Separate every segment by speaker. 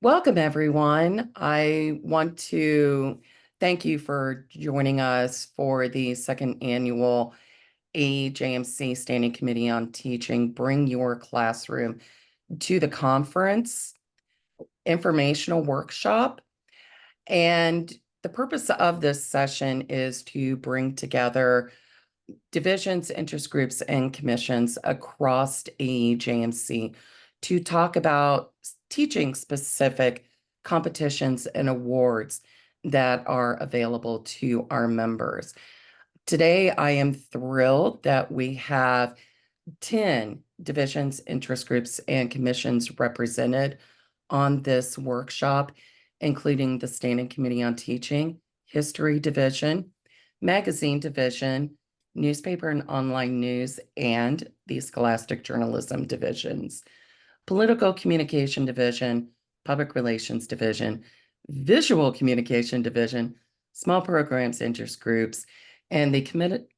Speaker 1: Welcome, everyone. I want to thank you for joining us for the second annual AEJMC Standing Committee on Teaching Bring Your Classroom to the Conference informational workshop. And the purpose of this session is to bring together divisions, interest groups, and commissions across AEJMC to talk about teaching specific competitions and awards that are available to our members. Today, I am thrilled that we have 10 divisions, interest groups, and commissions represented on this workshop, including the Standing Committee on Teaching, History Division, Magazine Division, Newspaper and Online News, and the Scholastic Journalism Divisions, Political Communication Division, Public Relations Division, Visual Communication Division, Small Programs Interest Groups, and the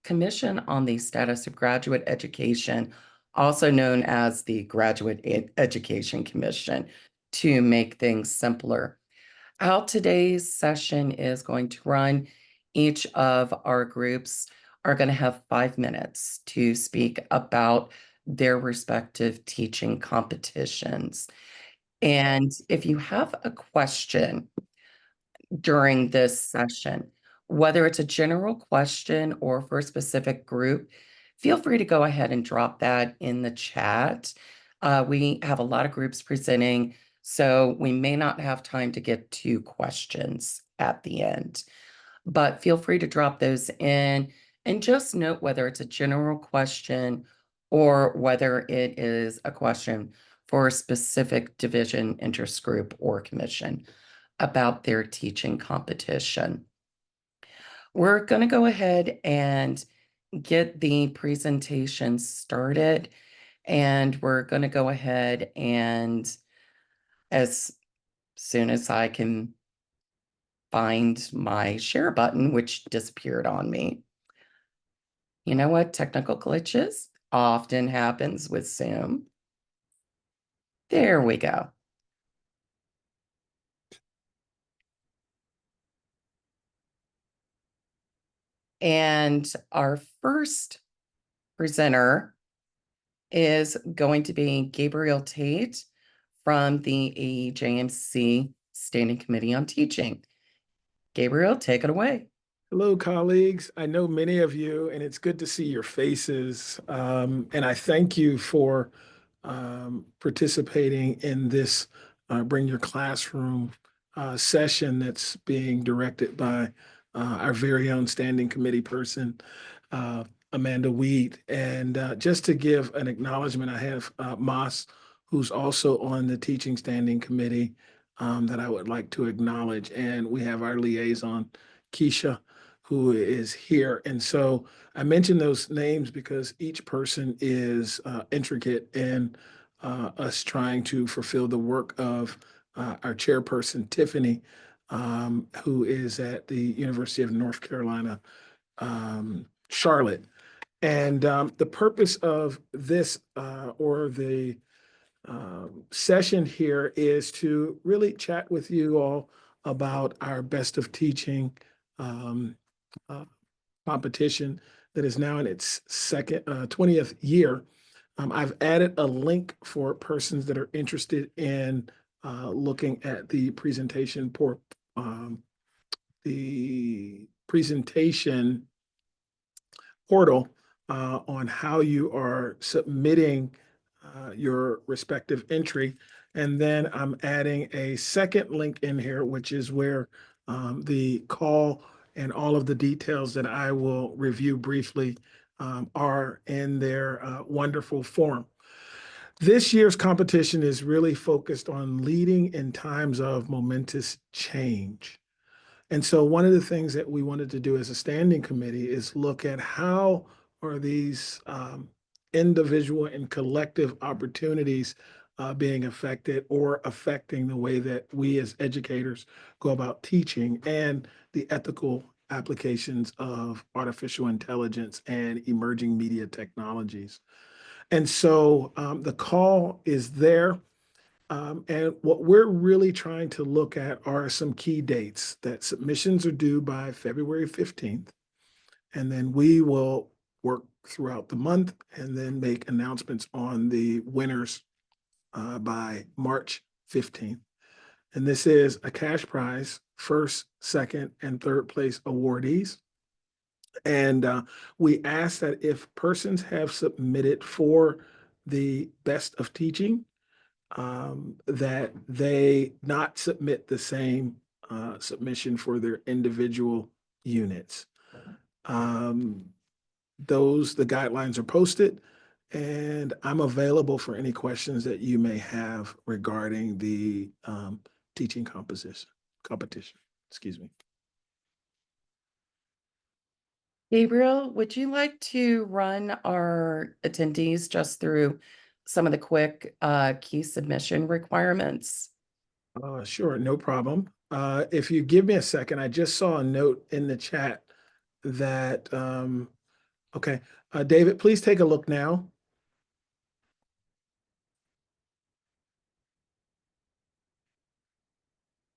Speaker 1: Commission on the Status of Graduate Education, also known as the Graduate Education Commission, to make things simpler. How today's session is going to run, each of our groups are going to have 5 minutes to speak about their respective teaching competitions. And if you have a question during this session, whether it's a general question or for a specific group, feel free to go ahead and drop that in the chat. We have a lot of groups presenting, so we may not have time to get to questions at the end. But feel free to drop those in and just note whether it's a general question or whether it is a question for a specific division, interest group, or commission about their teaching competition. We're going to go ahead and get the presentation started, and we're going to go ahead and, as soon as I can find my share button, which disappeared on me. You know what? Technical glitches often happens with Zoom. There we go. And our first presenter is going to be Gabriel Tate from the AEJMC Standing Committee on Teaching. Gabriel, take it away.
Speaker 2: Hello, colleagues. I know many of you, and it's good to see your faces. And I thank you for participating in this Bring Your Classroom session that's being directed by our very own standing committee person, Amanda Weed. And just to give an acknowledgement, I have Moss, who's also on the teaching standing committee that I would like to acknowledge. And we have our liaison, Keisha, who is here. And so I mention those names because each person is intricate in us trying to fulfill the work of our chairperson, Tiffany, who is at the University of North Carolina, Charlotte. And the purpose of this or the session here is to really chat with you all about our Best of Teaching competition that is now in its 20th year. I've added a link for persons that are interested in looking at the presentation portal on how you are submitting your respective entry. And then I'm adding a second link in here, which is where the call and all of the details that I will review briefly are in their wonderful form. This year's competition is really focused on leading in times of momentous change. And so one of the things that we wanted to do as a standing committee is look at how are these individual and collective opportunities being affected or affecting the way that we as educators go about teaching and the ethical applications of artificial intelligence and emerging media technologies. And so the call is there. And what we're really trying to look at are some key dates that submissions are due by February 15th. And then we will work throughout the month and then make announcements on the winners by March 15th. And this is a cash prize, first, second, and third place awardees. And we ask that if persons have submitted for the best of teaching, that they not submit the same submission for their individual units. Um, the guidelines are posted, and I'm available for any questions that you may have regarding the teaching competition. Excuse me.
Speaker 1: Gabriel, would you like to run our attendees just through some of the quick key submission requirements?
Speaker 2: Sure, no problem. If you give me a second, I just saw a note in the chat that, okay, David, please take a look now.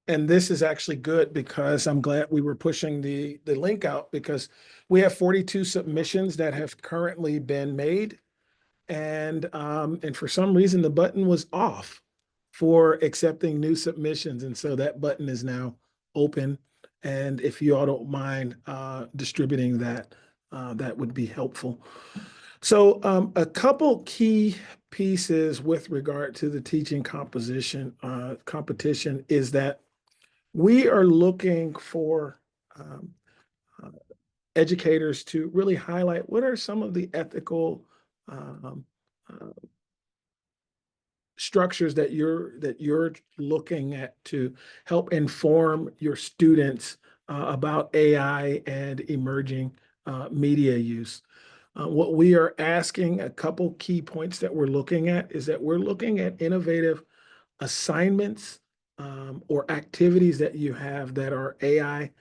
Speaker 2: And this is actually good because I'm glad we were pushing the link out because we have 42 submissions that have currently been made. And for some reason the button was off for accepting new submissions. And so that button is now open. And if you all don't mind distributing that, that would be helpful. So a couple key pieces with regard to the teaching composition competition is that we are looking for uh, educators to really highlight what are some of the ethical um, uh, structures that you're looking at to help inform your students about AI and emerging media use. What we are asking, a couple key points that we're looking at is that we're looking at innovative assignments or activities that you have that are AI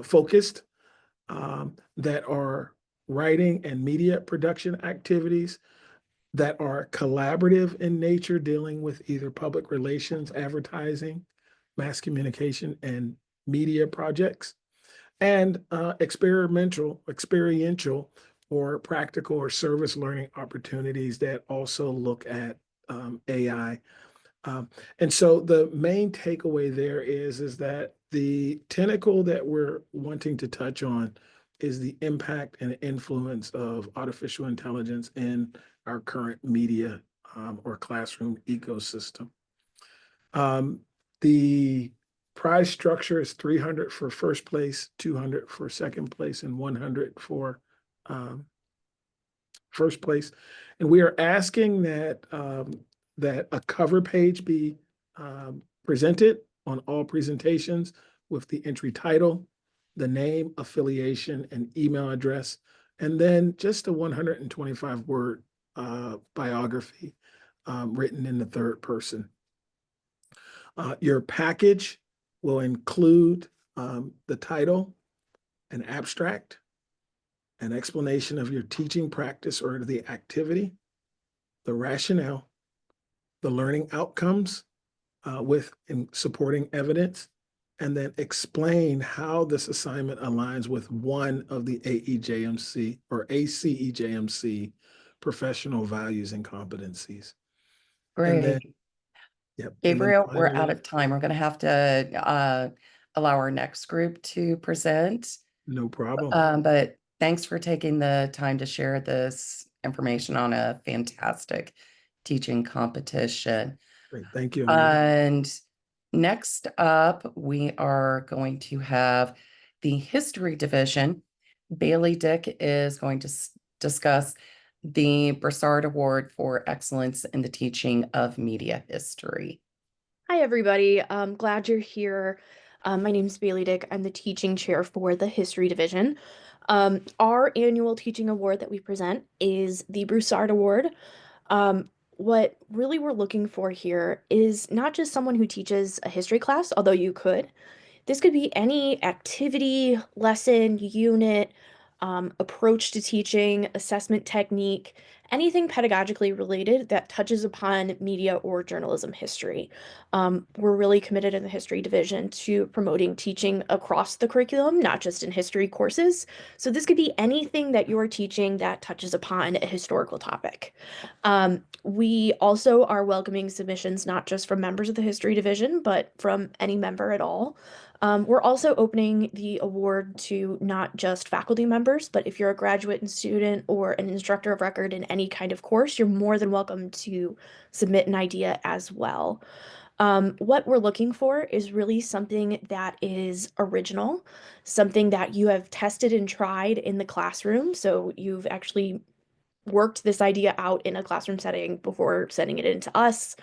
Speaker 2: focused, that are writing and media production activities that are collaborative in nature, dealing with either public relations, advertising, mass communication, and media projects, and experiential or practical or service learning opportunities that also look at AI. And so the main takeaway there is that the tentacle that we're wanting to touch on is the impact and influence of artificial intelligence in our current media or classroom ecosystem. The prize structure is 300 for first place, 200 for second place, and 100 for um, first place. And we are asking that a cover page be presented on all presentations with the entry title, the name, affiliation, and email address, and then just a 125-word biography written in the third person. Your package will include the title, an abstract, an explanation of your teaching practice or the activity, the rationale, the learning outcomes with supporting evidence, and then explain how this assignment aligns with one of the AEJMC or ACEJMC professional values and competencies. And then,
Speaker 1: Great.
Speaker 2: yep. And then
Speaker 1: Gabriel, we're out
Speaker 2: finally,
Speaker 1: of time. We're going to have to allow our next group to present.
Speaker 2: no problem.
Speaker 1: But thanks for taking the time to share this information on a fantastic teaching competition.
Speaker 2: Great. Thank you, Amanda.
Speaker 1: And next up, we are going to have the history division. Bailey Dick is going to discuss the Broussard Award for Excellence in the Teaching of Media History.
Speaker 3: Hi, everybody. I'm glad you're here. My name is Bailey Dick. I'm the teaching chair for the history division. Our annual teaching award that we present is the Broussard Award. What really we're looking for here is not just someone who teaches a history class, although you could. This could be any activity, lesson, unit, approach to teaching, assessment technique, anything pedagogically related that touches upon media or journalism history. We're really committed in the history division to promoting teaching across the curriculum, not just in history courses. So this could be anything that you're teaching that touches upon a historical topic. We also are welcoming submissions not just from members of the history division, but from any member at all. We're also opening the award to not just faculty members, but if you're a graduate and student or an instructor of record in any kind of course, you're more than welcome to submit an idea as well. What we're looking for is really something that is original, something that you have tested and tried in the classroom. So you've actually worked this idea out in a classroom setting before sending it into us.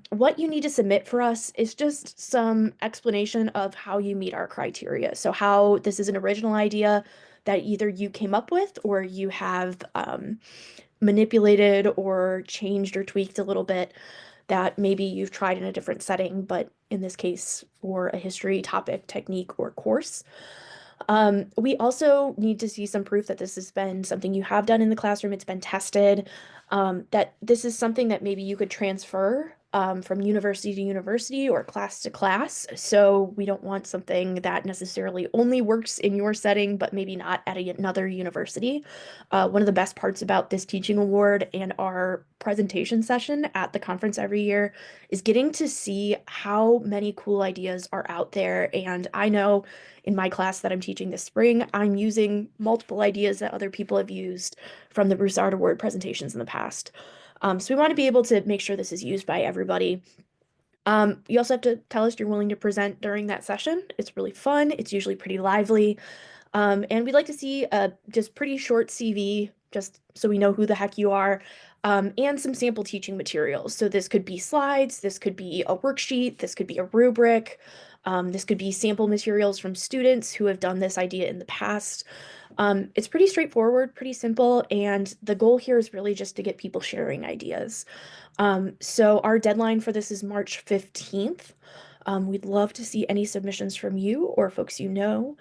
Speaker 3: What you need to submit for us is just some explanation of how you meet our criteria. So how this is an original idea that either you came up with or you have manipulated or changed or tweaked a little bit that maybe you've tried in a different setting, but in this case for a history topic, technique, or course. We also need to see some proof that this has been something you have done in the classroom, it's been tested, that this is something that maybe you could transfer from university to university or class to class. So we don't want something that necessarily only works in your setting, but maybe not at another university. One of the best parts about this teaching award and our presentation session at the conference every year is getting to see how many cool ideas are out there. And I know in my class that I'm teaching this spring, I'm using multiple ideas that other people have used from the Broussard Award presentations in the past. So we want to be able to make sure this is used by everybody. You also have to tell us you're willing to present during that session. It's really fun. It's usually pretty lively. And we'd like to see a just pretty short CV, just so we know who the heck you are, and some sample teaching materials. So this could be slides, this could be a worksheet, this could be a rubric, this could be sample materials from students who have done this idea in the past. It's pretty straightforward, pretty simple, and the goal here is really just to get people sharing ideas. So our deadline for this is March 15th. We'd love to see any submissions from you or folks you know.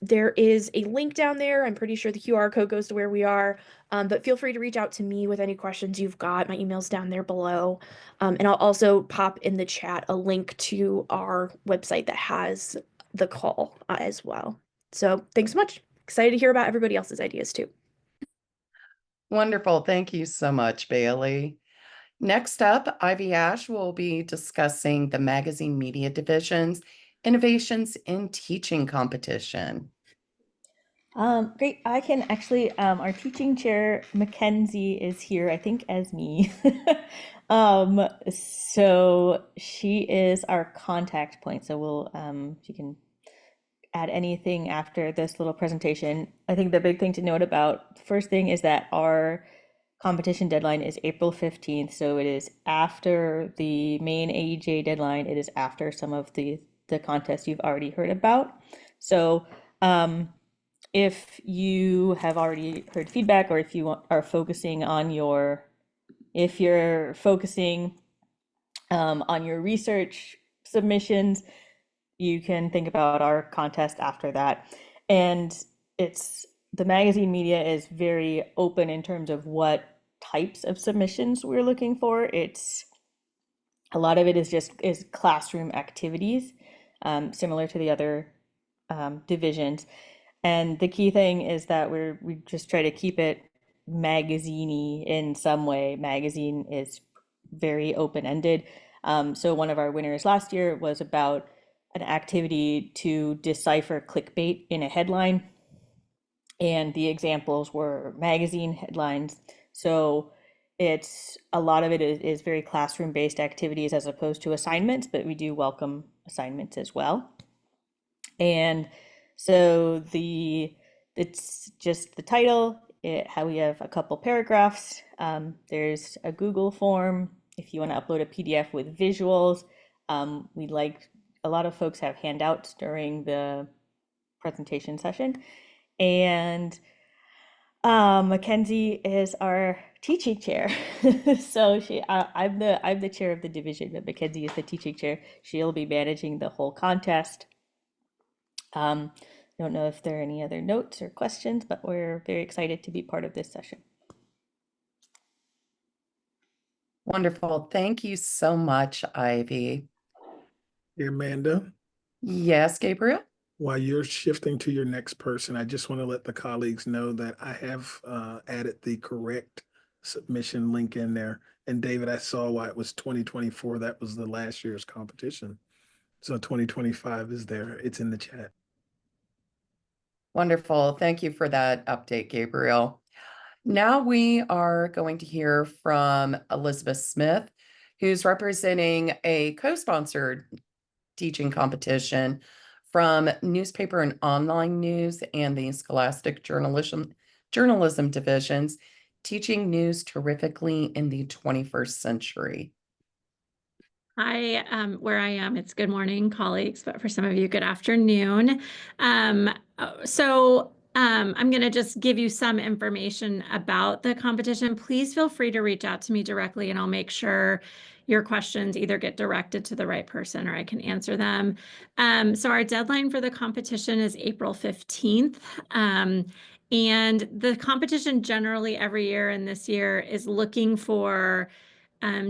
Speaker 3: There is a link down there. I'm pretty sure the QR code goes to where we are, but feel free to reach out to me with any questions you've got. My email's down there below. And I'll also pop in the chat a link to our website that has the call as well. So thanks so much. Excited to hear about everybody else's ideas too.
Speaker 1: Wonderful. Thank you so much, Bailey. Next up, Ivy Ash will be discussing the magazine media division's innovations in teaching competition.
Speaker 4: Great. I can actually, our teaching chair, Mackenzie, is here, I think, as me. So she is our contact point. So she can add anything after this little presentation. I think the big thing to note about, first thing is that our competition deadline is April 15th. So it is after the main AEJ deadline. It is after some of the contests you've already heard about. So, if you have already heard feedback, or if you are focusing on if you're focusing on your research submissions, you can think about our contest after that. And the magazine media is very open in terms of what types of submissions we're looking for. A lot of it is classroom activities, similar to the other divisions. And the key thing is that we just try to keep it magazine-y in some way. Magazine is very open-ended. So one of our winners last year was about an activity to decipher clickbait in a headline. And the examples were magazine headlines. So a lot of it is very classroom-based activities as opposed to assignments, but we do welcome assignments as well. And so it's just the title, how we have a couple paragraphs. There's a Google form if you want to upload a PDF with visuals. A lot of folks have handouts during the presentation session. And Mackenzie is our teaching chair. So I'm the chair of the division, but Mackenzie is the teaching chair. She'll be managing the whole contest. I don't know if there are any other notes or questions, but we're very excited to be part of this session.
Speaker 1: Wonderful. Thank you so much, Ivy.
Speaker 2: Dear Amanda,
Speaker 1: Yes, Gabriel?
Speaker 2: while you're shifting to your next person, I just want to let the colleagues know that I have added the correct submission link in there. And David, I saw why it was 2024. That was the last year's competition. So 2025 is there. It's in the chat.
Speaker 1: Wonderful. Thank you for that update, Gabriel. Now we are going to hear from Elizabeth Smith, who's representing a co-sponsored teaching competition from newspaper and online news and the Scholastic journalism divisions, teaching news terrifically in the 21st century.
Speaker 5: Hi, where I am, it's good morning, colleagues, but for some of you, good afternoon. I'm going to just give you some information about the competition. Please feel free to reach out to me directly, and I'll make sure your questions either get directed to the right person or I can answer them. So our deadline for the competition is April 15th. And the competition generally every year and this year is looking for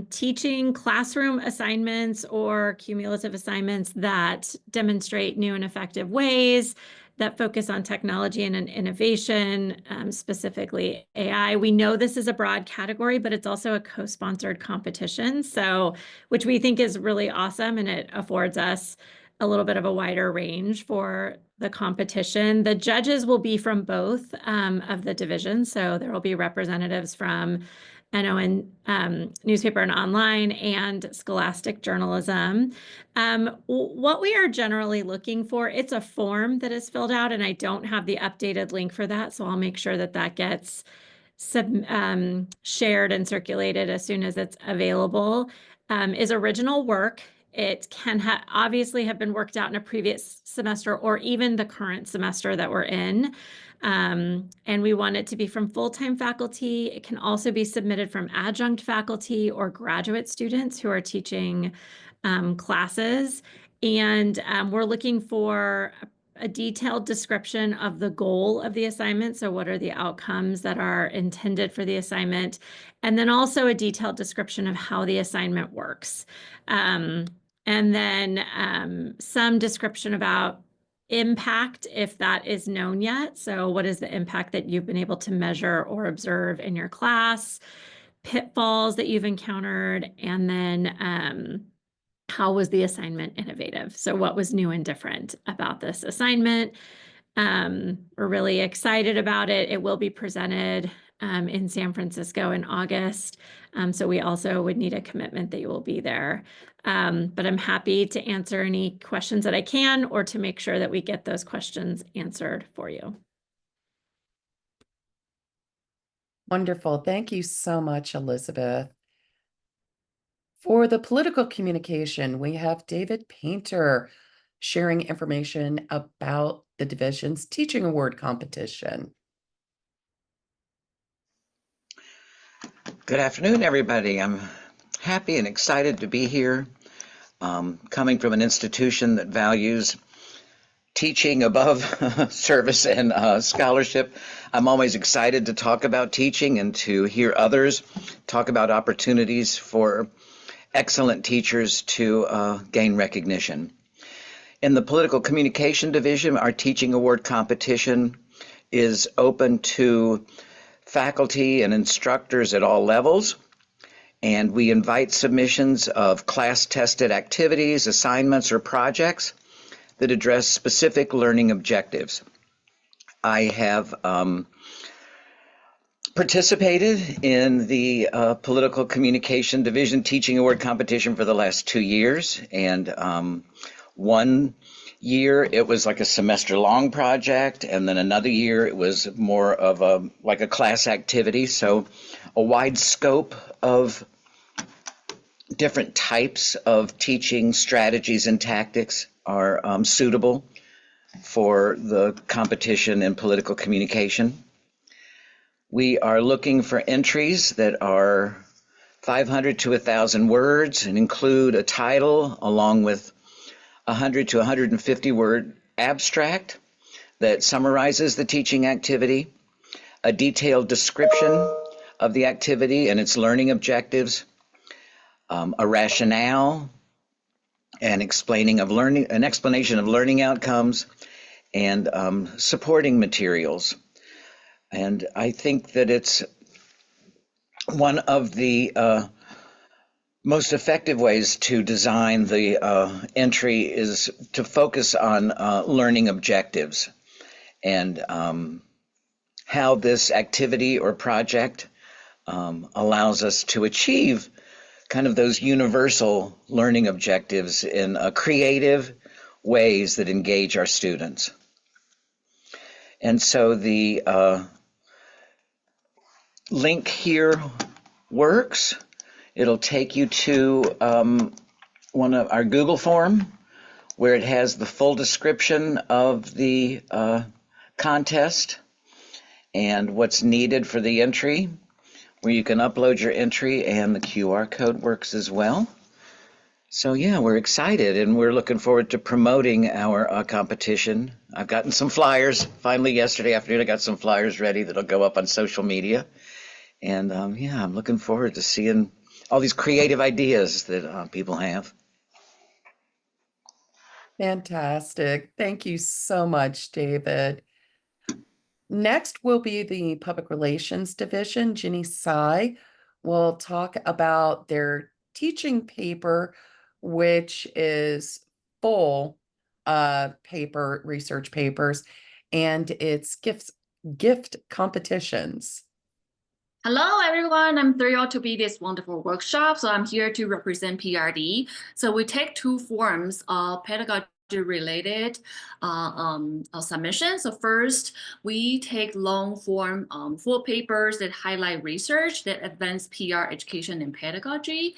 Speaker 5: teaching classroom assignments or cumulative assignments that demonstrate new and effective ways that focus on technology and innovation, specifically AI. We know this is a broad category, but it's also a co-sponsored competition, which we think is really awesome, and it affords us a little bit of a wider range for the competition. The judges will be from both of the divisions, so there will be representatives from NON, newspaper and online, and scholastic journalism. What we are generally looking for, it's a form that is filled out, and I don't have the updated link for that, so I'll make sure that that gets shared and circulated as soon as it's available, is original work. It can obviously have been worked out in a previous semester or even the current semester that we're in. And we want it to be from full-time faculty. It can also be submitted from adjunct faculty or graduate students who are teaching classes. And we're looking for a detailed description of the goal of the assignment. So what are the outcomes that are intended for the assignment? And then also a detailed description of how the assignment works. And then some description about impact, if that is known yet. So what is the impact that you've been able to measure or observe in your class, pitfalls that you've encountered, and then how was the assignment innovative? So what was new and different about this assignment? We're really excited about it. It will be presented in San Francisco in August. So we also would need a commitment that you will be there. But I'm happy to answer any questions that I can, or to make sure that we get those questions answered for you.
Speaker 1: Wonderful. Thank you so much, Elizabeth. For the political communication, we have David Painter sharing information about the division's teaching award competition.
Speaker 6: Good afternoon, everybody. I'm happy and excited to be here. Coming from an institution that values teaching above service and scholarship, I'm always excited to talk about teaching and to hear others talk about opportunities for excellent teachers to gain recognition. In the political communication division, our teaching award competition is open to faculty and instructors at all levels, and we invite submissions of class-tested activities, assignments, or projects that address specific learning objectives. I have participated in the Political Communication Division Teaching Award competition for the last 2 years, and one year it was like a semester-long project, and then another year it was more of a class activity. So a wide scope of different types of teaching strategies and tactics are suitable for the competition in political communication. We are looking for entries that are 500 to 1,000 words and include a title along with 100 to 150 word abstract that summarizes the teaching activity, a detailed description of the activity and its learning objectives, a rationale, an explanation of learning outcomes, and supporting materials. And I think that it's one of the most effective ways to design the entry is to focus on learning objectives and how this activity or project allows us to achieve kind of those universal learning objectives in creative ways that engage our students. And so the link here works. It'll take you to one of our Google form where it has the full description of the contest and what's needed for the entry, where you can upload your entry, and the QR code works as well. So yeah, we're excited and we're looking forward to promoting our competition. I've gotten some flyers. Finally, yesterday afternoon, I got some flyers ready that'll go up on social media. And yeah, I'm looking forward to seeing all these creative ideas that people have.
Speaker 1: Fantastic. Thank you so much, David. Next will be the Public Relations Division. Ginny Tsai will talk about their teaching paper, which is full paper, research papers, and its gift competitions.
Speaker 7: Hello, everyone. I'm thrilled to be this wonderful workshop. So I'm here to represent PRD. So we take two forms of pedagogy related submissions. So first, we take long form full papers that highlight research that advance PR education and pedagogy.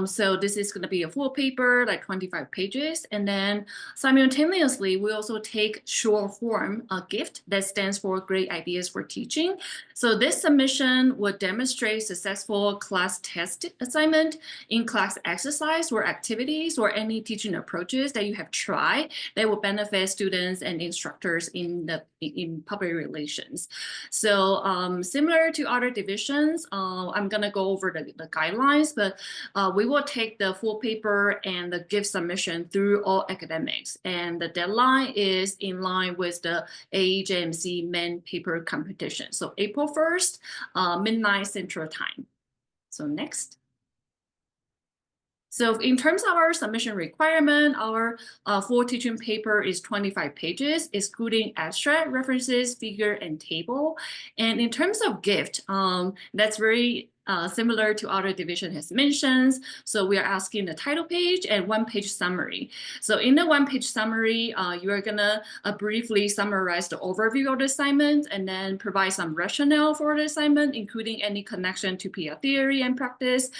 Speaker 7: So this is going to be a full paper, like 25 pages. And then simultaneously, we also take short form gift that stands for Great Ideas for Teaching. So this submission would demonstrate successful class test assignment, in-class exercise or activities, or any teaching approaches that you have tried that will benefit students and instructors in public relations. So similar to other divisions, I'm going to go over the guidelines, but we will take the full paper and the gift submission through all academics. And the deadline is in line with the AEJMC main paper competition. So April 1st, midnight Central Time. So next. So in terms of our submission requirement, our full teaching paper is 25 pages, excluding abstract, references, figure, and table. And in terms of gift, that's very similar to other division has mentioned. So we are asking the title page and one-page summary. So in the one-page summary, you are gonna briefly summarize the overview of the assignment and then provide some rationale for the assignment, including any connection to PR theory and practice,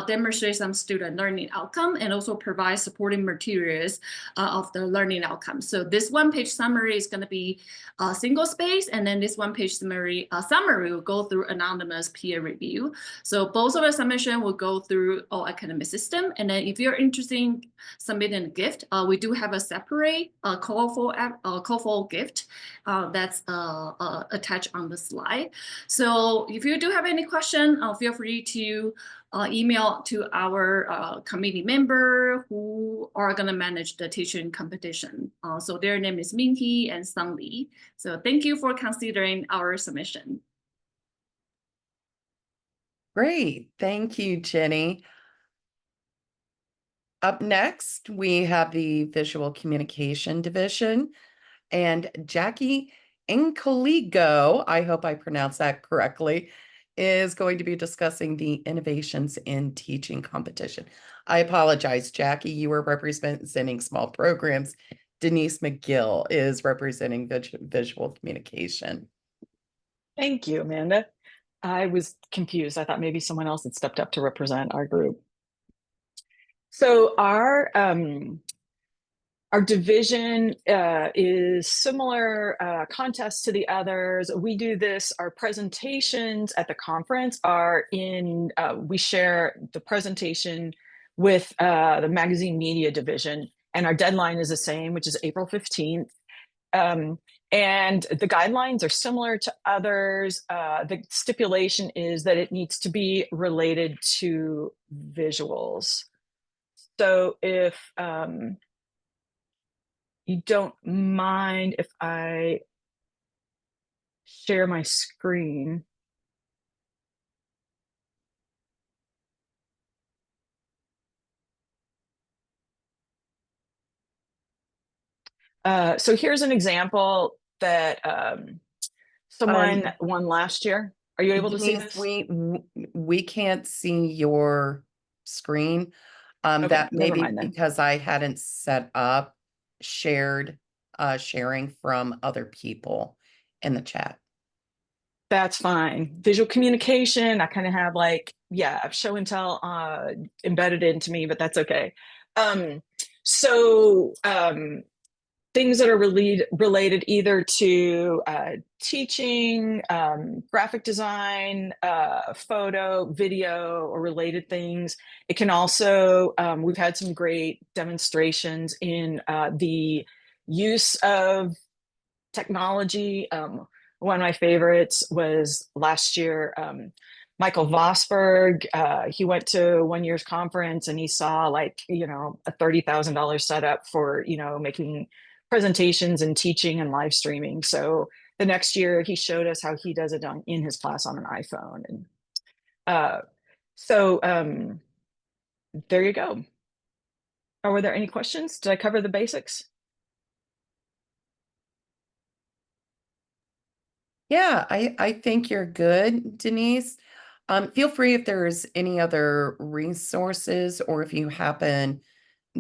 Speaker 7: demonstrate some student learning outcome, and also provide supporting materials of the learning outcome. So this one-page summary is gonna be single space, and then this one-page summary will go through anonymous peer review. So both of the submission will go through all academic system. And then if you're interested in submitting a gift, we do have a separate call for gift that's attached on the slide. So if you do have any question, feel free to email to our committee member who are going to manage the teaching competition. So their name is Minhee and Sung Lee. So thank you for considering our submission.
Speaker 1: Great. Thank you, Jenny. Up next, we have the Visual Communication Division, and Jackie Incoligo, I hope I pronounced that correctly, is going to be discussing the innovations in teaching competition. I apologize, Jackie, you were representing small programs. Denise McGill is representing visual communication.
Speaker 8: Thank you, Amanda. I was confused. I thought maybe someone else had stepped up to represent our group. So our division is similar contest to the others. We do this, our presentations at the conference are in, we share the presentation with the magazine media division, and our deadline is the same, which is April 15th. And the guidelines are similar to others. The stipulation is that it needs to be related to visuals. So if you don't mind if I share my screen. So here's an example that someone won last year. Are you able to see
Speaker 1: Denise,
Speaker 8: this?
Speaker 1: we can't see your screen.
Speaker 8: Okay,
Speaker 1: That may
Speaker 8: never
Speaker 1: be
Speaker 8: mind then.
Speaker 1: because I hadn't set up sharing from other people in the chat.
Speaker 8: That's fine. Visual communication, I kind of have like, yeah, show and tell embedded into me, but that's okay. So things that are related either to teaching, graphic design, photo, video, or related things. It can also, we've had some great demonstrations in the use of technology. One of my favorites was last year, Michael Vosberg. He went to one year's conference and he saw like, a $30,000 setup for, making presentations and teaching and live streaming. So the next year he showed us how he does it in his class on an iPhone. And so there you go. Were there any questions? Did I cover the basics?
Speaker 1: Yeah, I think you're good, Denise. Feel free if there's any other resources or if you happen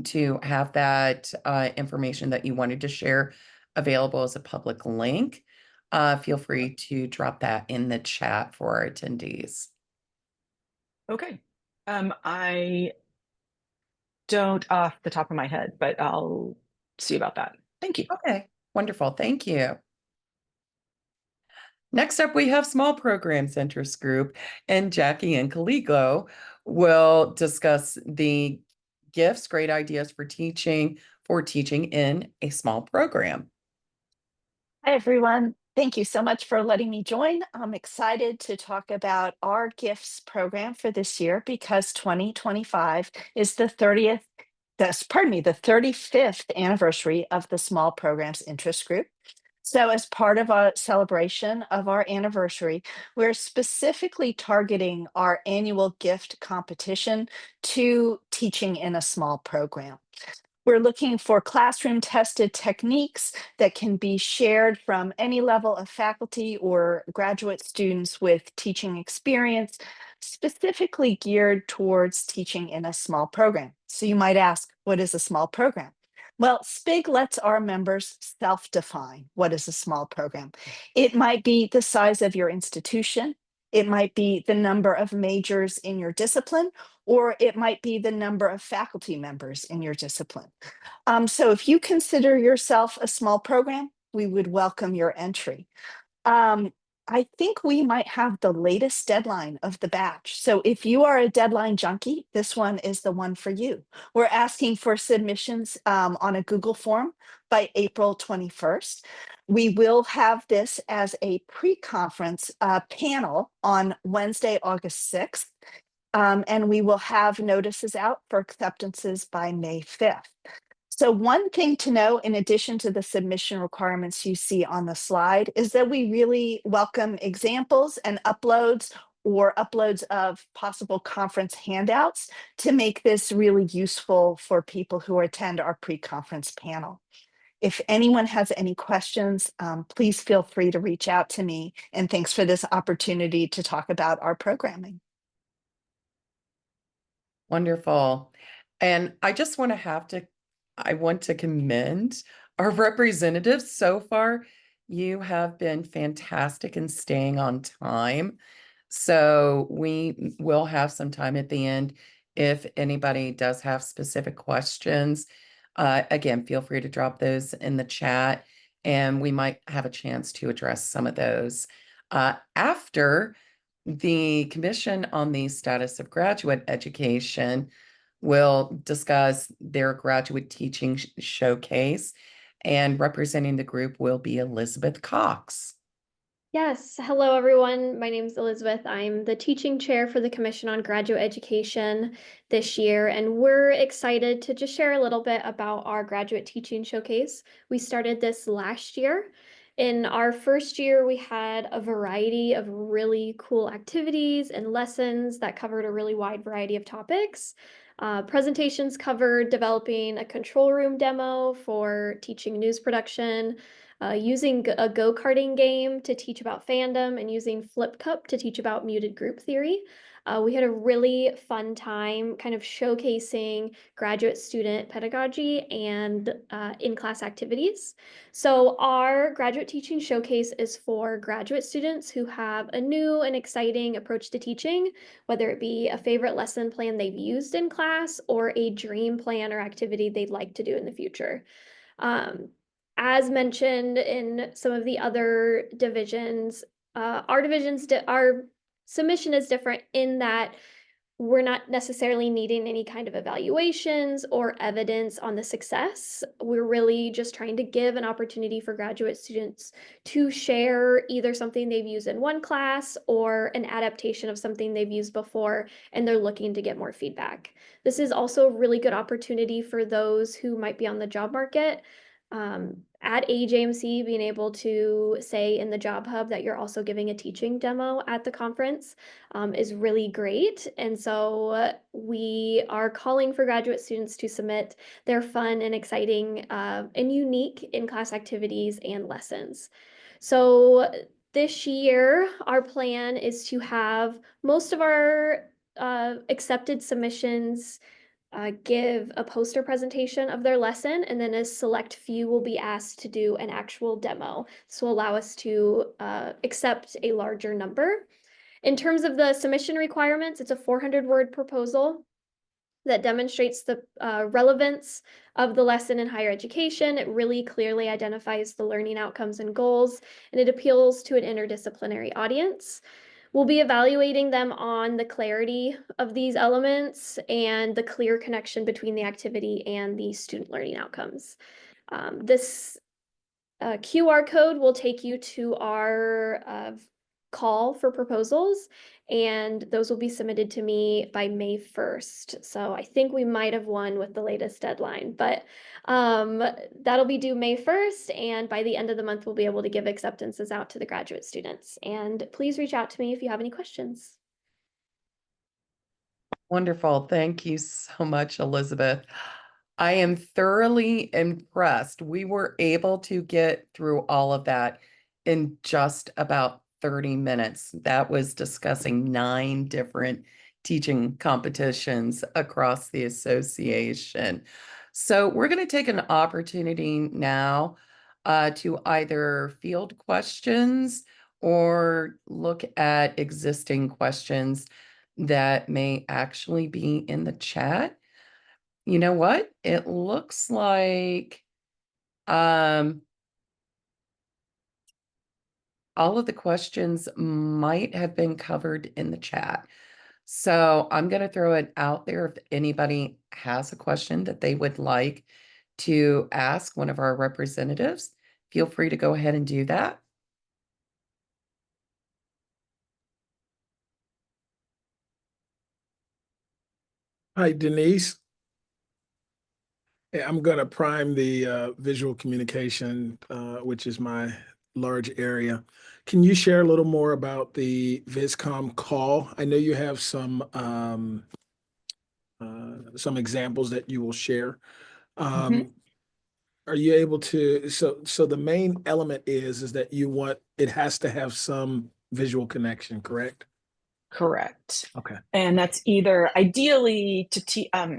Speaker 1: to have that information that you wanted to share available as a public link, feel free to drop that in the chat for our attendees.
Speaker 8: Okay. I don't off the top of my head, but I'll see about that. Thank you.
Speaker 1: Okay, wonderful. Thank you. Next up, we have Small Programs Interest Group, and Jackie and Caligo will discuss the gifts, great ideas for teaching in a small program.
Speaker 9: Hi, everyone. Thank you so much for letting me join. I'm excited to talk about our gifts program for this year because 2025 is the 35th anniversary of the Small Programs Interest Group. So as part of a celebration of our anniversary, we're specifically targeting our annual gift competition to teaching in a small program. We're looking for classroom tested techniques that can be shared from any level of faculty or graduate students with teaching experience, specifically geared towards teaching in a small program. So you might ask, what is a small program? Well, SPIG lets our members self-define what is a small program. It might be the size of your institution. It might be the number of majors in your discipline, or it might be the number of faculty members in your discipline. So if you consider yourself a small program, we would welcome your entry. I think we might have the latest deadline of the batch. So if you are a deadline junkie, this one is the one for you. We're asking for submissions on a Google form by April 21st. We will have this as a pre-conference panel on Wednesday, August 6th. And we will have notices out for acceptances by May 5th. So one thing to know, in addition to the submission requirements you see on the slide, is that we really welcome examples and uploads or uploads of possible conference handouts to make this really useful for people who attend our pre-conference panel. If anyone has any questions, please feel free to reach out to me. And thanks for this opportunity to talk about our programming.
Speaker 1: Wonderful. And I just want to commend our representatives so far. You have been fantastic in staying on time. So we will have some time at the end if anybody does have specific questions. Again, feel free to drop those in the chat and we might have a chance to address some of those. After the Commission on the Status of Graduate Education will discuss their graduate teaching showcase. And representing the group will be Elizabeth Cox.
Speaker 10: Yes, hello everyone. My name is Elizabeth. I'm the teaching chair for the Commission on Graduate Education this year, and we're excited to just share a little bit about our graduate teaching showcase. We started this last year. In our first year, we had a variety of really cool activities and lessons that covered a really wide variety of topics. Presentations covered developing a control room demo for teaching news production, using a go-karting game to teach about fandom, and using Flip Cup to teach about muted group theory. We had a really fun time kind of showcasing graduate student pedagogy and in-class activities. So our graduate teaching showcase is for graduate students who have a new and exciting approach to teaching, whether it be a favorite lesson plan they've used in class or a dream plan or activity they'd like to do in the future. As mentioned in some of the other divisions, our submission is different in that we're not necessarily needing any kind of evaluations or evidence on the success. We're really just trying to give an opportunity for graduate students to share either something they've used in one class or an adaptation of something they've used before, and they're looking to get more feedback. This is also a really good opportunity for those who might be on the job market. At AEJMC, being able to say in the Job Hub that you're also giving a teaching demo at the conference is really great. And so we are calling for graduate students to submit their fun and exciting and unique in-class activities and lessons. So this year, our plan is to have most of our accepted submissions give a poster presentation of their lesson, and then a select few will be asked to do an actual demo. This will allow us to accept a larger number. In terms of the submission requirements, it's a 400-word proposal that demonstrates the relevance of the lesson in higher education. It really clearly identifies the learning outcomes and goals, and it appeals to an interdisciplinary audience. We'll be evaluating them on the clarity of these elements and the clear connection between the activity and the student learning outcomes. This QR code will take you to our call for proposals, and those will be submitted to me by May 1st. So I think we might have won with the latest deadline, but that'll be due May 1st, and by the end of the month, we'll be able to give acceptances out to the graduate students. And please reach out to me if you have any questions.
Speaker 1: Wonderful. Thank you so much, Elizabeth. I am thoroughly impressed. We were able to get through all of that in just about 30 minutes. That was discussing 9 different teaching competitions across the association. So we're going to take an opportunity now to either field questions or look at existing questions that may actually be in the chat. You know what? It looks like all of the questions might have been covered in the chat. So I'm going to throw it out there. If anybody has a question that they would like to ask one of our representatives, feel free to go ahead and do that.
Speaker 2: Hi, Denise. I'm going to prime the visual communication, which is my large area. Can you share a little more about the VisCom call? I know you have some examples that you will share. Are you able to, so the main element is that it has to have some visual connection, correct?
Speaker 8: Correct.
Speaker 2: Okay.
Speaker 8: And that's either ideally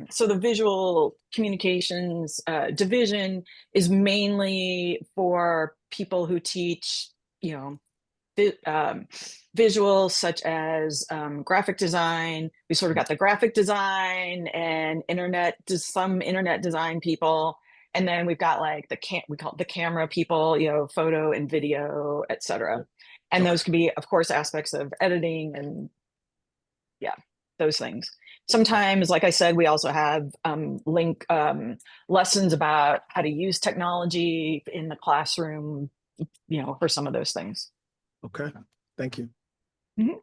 Speaker 8: so the visual communications division is mainly for people who teach, visuals such as graphic design. We sort of got the graphic design and some internet design people. And then we've got like we call it the camera people, photo and video, etc. And those can be, of course, aspects of editing and those things. Sometimes, like I said, we also have link lessons about how to use technology in the classroom, for some of those things.
Speaker 2: Okay, thank you.
Speaker 8: Mhm.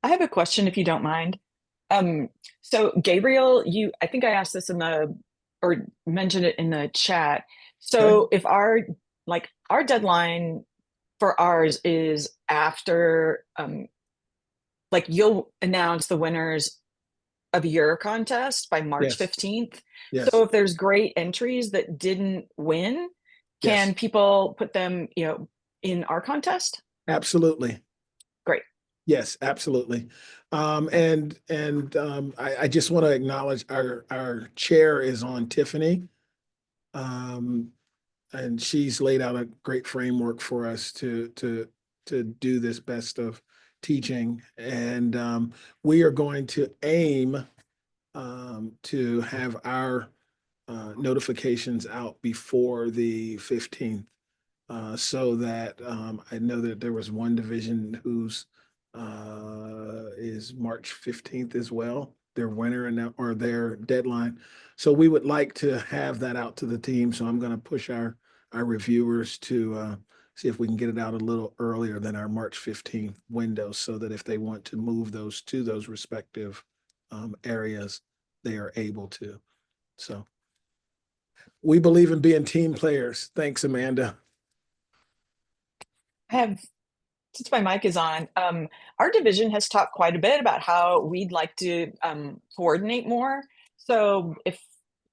Speaker 8: I have a question, if you don't mind. So Gabriel, I think I asked this or mentioned it in the chat. So if our deadline for ours is after, you'll announce the winners of your contest by March
Speaker 2: Yes.
Speaker 8: 15th.
Speaker 2: Yes.
Speaker 8: So if there's great entries that didn't win,
Speaker 2: Yes.
Speaker 8: can people put them, in our contest?
Speaker 2: Absolutely.
Speaker 8: Great.
Speaker 2: Yes, absolutely. I just want to acknowledge our chair is on Tiffany. And she's laid out a great framework for us to do this best of teaching. And we are going to aim to have our notifications out before the 15th. So that I know that there was one division whose is March 15th as well, their winner or their deadline. So we would like to have that out to the team. So I'm going to push our reviewers to see if we can get it out a little earlier than our March 15th window, so that if they want to move those to those respective areas, they are able to. So we believe in being team players. Thanks, Amanda.
Speaker 8: Since my mic is on, our division has talked quite a bit about how we'd like to coordinate more. So if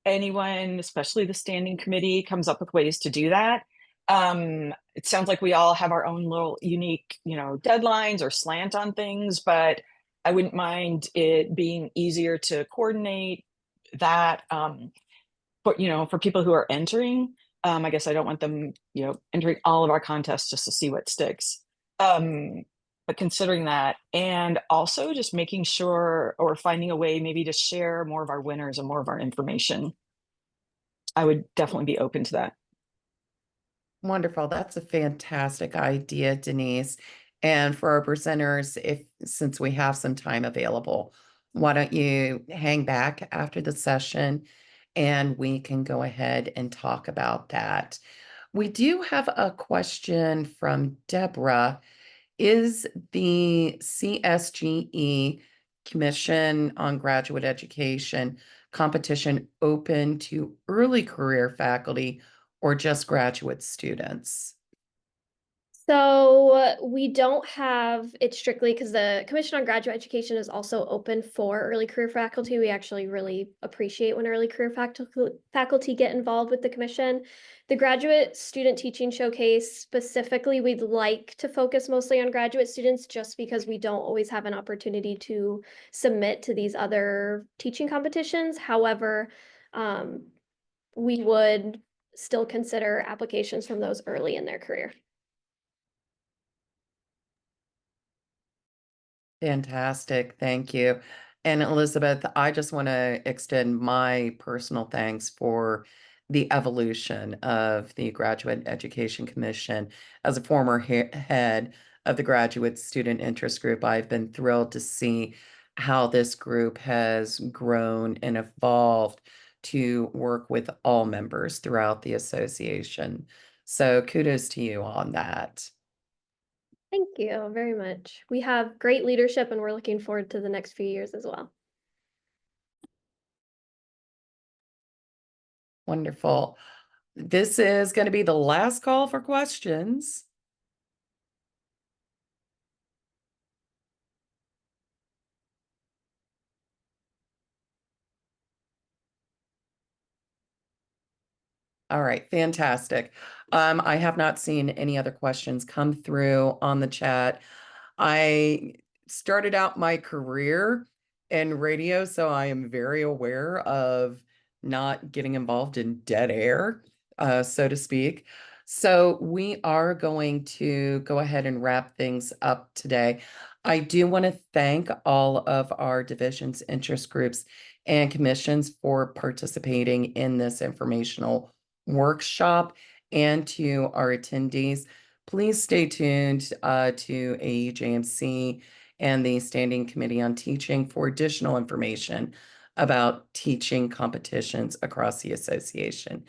Speaker 8: anyone, especially the standing committee, comes up with ways to do that, it sounds like we all have our own little unique, deadlines or slant on things, but I wouldn't mind it being easier to coordinate that for people who are entering. I guess I don't want them, entering all of our contests just to see what sticks. But considering that, and also just making sure or finding a way maybe to share more of our winners and more of our information, I would definitely be open to that.
Speaker 1: Wonderful. That's a fantastic idea, Denise. And for our presenters, since we have some time available, why don't you hang back after the session and we can go ahead and talk about that. We do have a question from Deborah. Is the CSGE Commission on Graduate Education competition open to early career faculty or just graduate students?
Speaker 10: So we don't have it strictly because the Commission on Graduate Education is also open for early career faculty. We actually really appreciate when early career faculty get involved with the commission. The Graduate Student Teaching Showcase specifically, we'd like to focus mostly on graduate students just because we don't always have an opportunity to submit to these other teaching competitions. However, we would still consider applications from those early in their career.
Speaker 1: Fantastic. Thank you. And Elizabeth, I just want to extend my personal thanks for the evolution of the Graduate Education Commission. As a former head of the Graduate Student Interest Group, I've been thrilled to see how this group has grown and evolved to work with all members throughout the association. So kudos to you on that.
Speaker 10: Thank you very much. We have great leadership and we're looking forward to the next few years as well.
Speaker 1: Wonderful. This is going to be the last call for questions. All right, fantastic. I have not seen any other questions come through on the chat. I started out my career in radio, so I am very aware of not getting involved in dead air, so to speak. So we are going to go ahead and wrap things up today. I do want to thank all of our divisions, interest groups, and commissions for participating in this informational workshop, and to our attendees. Please stay tuned to AEJMC and the Standing Committee on Teaching for additional information about teaching competitions across the association.